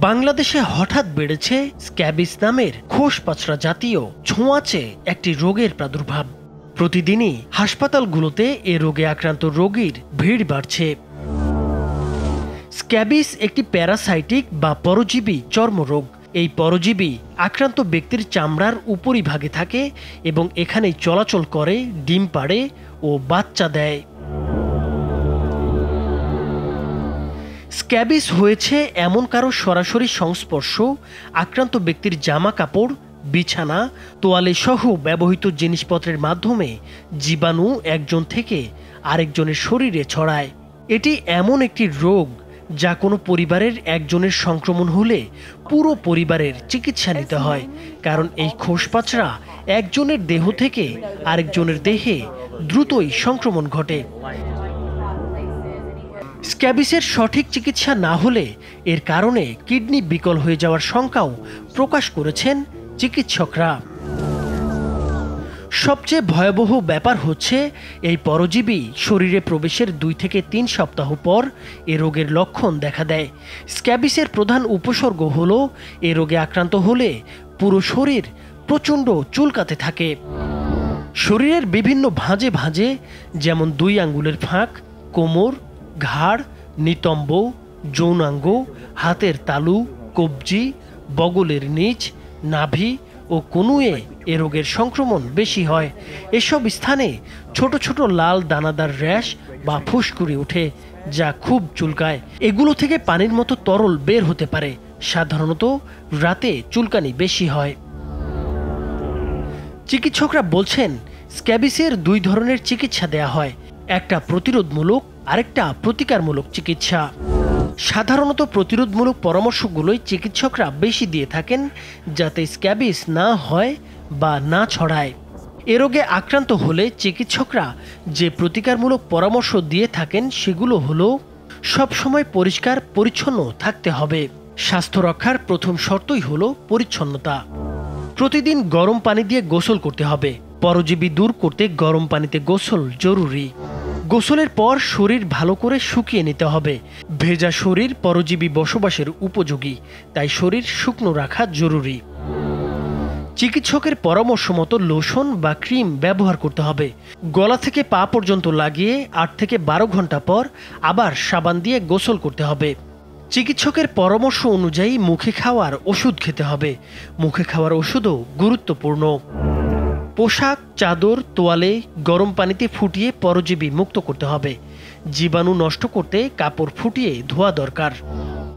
বাংলাদেশে হঠাৎ বেড়েছে স্ক্যাবিস নামের খোসপাচড়া জাতীয় ছোঁয়াচে একটি রোগের প্রাদুর্ভাব। প্রতিদিনই হাসপাতালগুলোতে এ রোগে আক্রান্ত রোগীর ভিড় বাড়ছে। স্ক্যাবিস একটি প্যারাসাইটিক বা পরজীবী চর্মরোগ। এই পরজীবী আক্রান্ত ব্যক্তির চামড়ার উপরিভাগে থাকে এবং এখানেই চলাচল করে, ডিম পাড়ে ও বাচ্চা দেয়। স্ক্যাবিস হয়েছে এমন কারো সরাসরি সংস্পর্শ, আক্রান্ত ব্যক্তির জামা কাপড়, বিছানা, তোয়ালে সহ ব্যবহৃত জিনিসপত্রের মাধ্যমে জীবাণু একজন থেকে আরেকজনের শরীরে ছড়ায়। এটি এমন একটি রোগ যা কোনো পরিবারের একজনের সংক্রমণ হলে পুরো পরিবারের চিকিৎসা নিতে হয়, কারণ এই খোসপাচড়া একজনের দেহ থেকে আরেকজনের দেহে দ্রুতই সংক্রমণ ঘটে। স্ক্যাবিসের সঠিক চিকিৎসা না হলে এর কারণে কিডনি বিকল হয়ে যাওয়ার শঙ্কাও প্রকাশ করেছেন চিকিৎসকরা। সবচেয়ে ভয়াবহ ব্যাপার হচ্ছে এই পরজীবী শরীরে প্রবেশের 2 থেকে 3 সপ্তাহ পর এ রোগের লক্ষণ দেখা দেয়। স্ক্যাবিসের প্রধান উপসর্গ হলো এ রোগে আক্রান্ত হলে পুরো শরীর প্রচণ্ড চুলকাতে থাকে। শরীরের বিভিন্ন ভাঁজে ভাঁজে, যেমন 2 আঙ্গুলের ফাঁক, কোমর, ঘাড়, নিতম্ব, যৌনাঙ্গ, হাতের তালু, কবজি, বগলের নিচ, নাভি ও কনুয়ে এ রোগের সংক্রমণ বেশি হয়। এসব স্থানে ছোট ছোট লাল দানাদার র্যাশ বা ফুসকুড়ি ওঠে, যা খুব চুলকায়। এগুলো থেকে পানির মতো তরল বের হতে পারে। সাধারণত রাতে চুলকানি বেশি হয়। চিকিৎসকরা বলছেন স্ক্যাবিসের 2 ধরনের চিকিৎসা দেয়া হয়, একটা প্রতিরোধমূলক, আরেকটা প্রতিকারমূলক চিকিৎসা। সাধারণত প্রতিরোধমূলক পরামর্শগুলোই চিকিৎসকরা বেশি দিয়ে থাকেন, যাতে স্ক্যাবিস না হয় বা না ছড়ায়। এ রোগে আক্রান্ত হলে চিকিৎসকরা যে প্রতিকারমূলক পরামর্শ দিয়ে থাকেন সেগুলো হলো সবসময় পরিষ্কার পরিচ্ছন্ন থাকতে হবে। স্বাস্থ্য রক্ষার প্রথম শর্তই হলো পরিচ্ছন্নতা। প্রতিদিন গরম পানি দিয়ে গোসল করতে হবে। পরজীবী দূর করতে গরম পানিতে গোসল জরুরি। গোসলের পর শরীর ভালো করে শুকিয়ে নিতে হবে। ভেজা শরীর পরজীবী বসবাসের উপযোগী, তাই শরীর শুকনো রাখা জরুরি। চিকিৎসকের পরামর্শ মতো লোশন বা ক্রিম ব্যবহার করতে হবে। গলা থেকে পা পর্যন্ত লাগিয়ে 8 থেকে 12 ঘন্টা পর আবার সাবান দিয়ে গোসল করতে হবে। চিকিৎসকের পরামর্শ অনুযায়ী মুখে খাওয়ার ওষুধ খেতে হবে। মুখে খাওয়ার ওষুধও গুরুত্বপূর্ণ। পোশাক, চাদর, তোয়ালে গরম পানিতে ফুটিয়ে পরজীবী মুক্ত করতে হবে। জীবাণু নষ্ট করতে কাপড় ফুটিয়ে ধোয়া দরকার।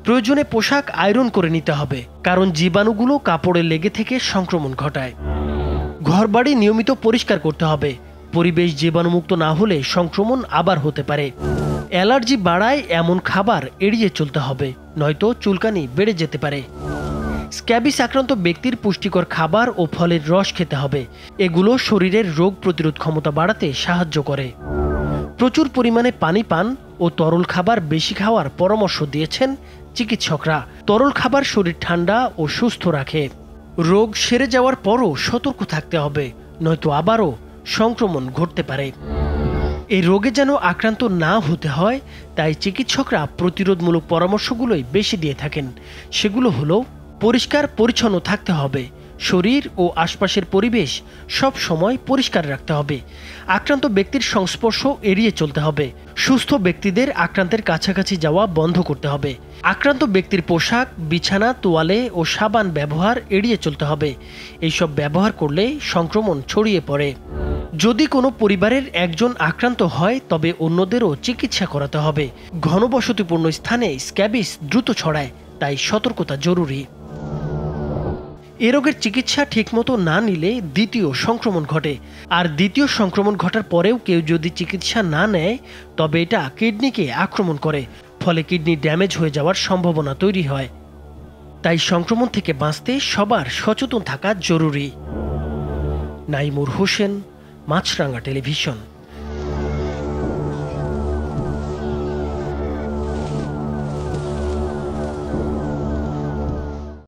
প্রয়োজনে পোশাক আয়রন করে নিতে হবে, কারণ জীবাণুগুলো কাপড়ে লেগে থেকে সংক্রমণ ঘটায়। ঘরবাড়ি নিয়মিত পরিষ্কার করতে হবে। পরিবেশ জীবাণুমুক্ত না হলে সংক্রমণ আবার হতে পারে। অ্যালার্জি বাড়ায় এমন খাবার এড়িয়ে চলতে হবে, নয়তো চুলকানি বেড়ে যেতে পারে। স্ক্যাবিস আক্রান্ত ব্যক্তির পুষ্টিকর খাবার ও ফলের রস খেতে হবে। এগুলো শরীরের রোগ প্রতিরোধ ক্ষমতা বাড়াতে সাহায্য করে। প্রচুর পরিমাণে পানি পান ও তরল খাবার বেশি খাওয়ার পরামর্শ দিয়েছেন চিকিৎসকরা। তরল খাবার শরীর ঠান্ডা ও সুস্থ রাখে। রোগ সেরে যাওয়ার পরও সতর্ক থাকতে হবে, নয়তো আবারও সংক্রমণ ঘটতে পারে। এই রোগে যেন আক্রান্ত না হতে হয়, তাই চিকিৎসকরা প্রতিরোধমূলক পরামর্শগুলোই বেশি দিয়ে থাকেন। সেগুলো হলো পরিষ্কার পরিচ্ছন্ন থাকতে হবে। শরীর ও আশপাশের পরিবেশ সব সময় পরিষ্কার রাখতে হবে। আক্রান্ত ব্যক্তির সংস্পর্শ এড়িয়ে চলতে হবে। সুস্থ ব্যক্তিদের আক্রান্তের কাছাকাছি যাওয়া বন্ধ করতে হবে। আক্রান্ত ব্যক্তির পোশাক, বিছানা, তোয়ালে ও সাবান ব্যবহার এড়িয়ে চলতে হবে। এইসব ব্যবহার করলে সংক্রমণ ছড়িয়ে পড়ে। যদি কোনো পরিবারের একজন আক্রান্ত হয়, তবে অন্যদেরও চিকিৎসা করাতে হবে। ঘনবসতিপূর্ণ স্থানে স্ক্যাবিস দ্রুত ছড়ায়, তাই সতর্কতা জরুরি। এ রোগের চিকিৎসা ঠিকমতো না নিলে দ্বিতীয় সংক্রমণ ঘটে। আর দ্বিতীয় সংক্রমণ ঘটার পরেও কেউ যদি চিকিৎসা না নেয়, তবে এটা কিডনিকে আক্রমণ করে, ফলে কিডনি ড্যামেজ হয়ে যাওয়ার সম্ভাবনা তৈরি হয়। তাই সংক্রমণ থেকে বাঁচতে সবার সচেতন থাকা জরুরি। নাইমুর হোসেন, মাছরাঙা টেলিভিশন।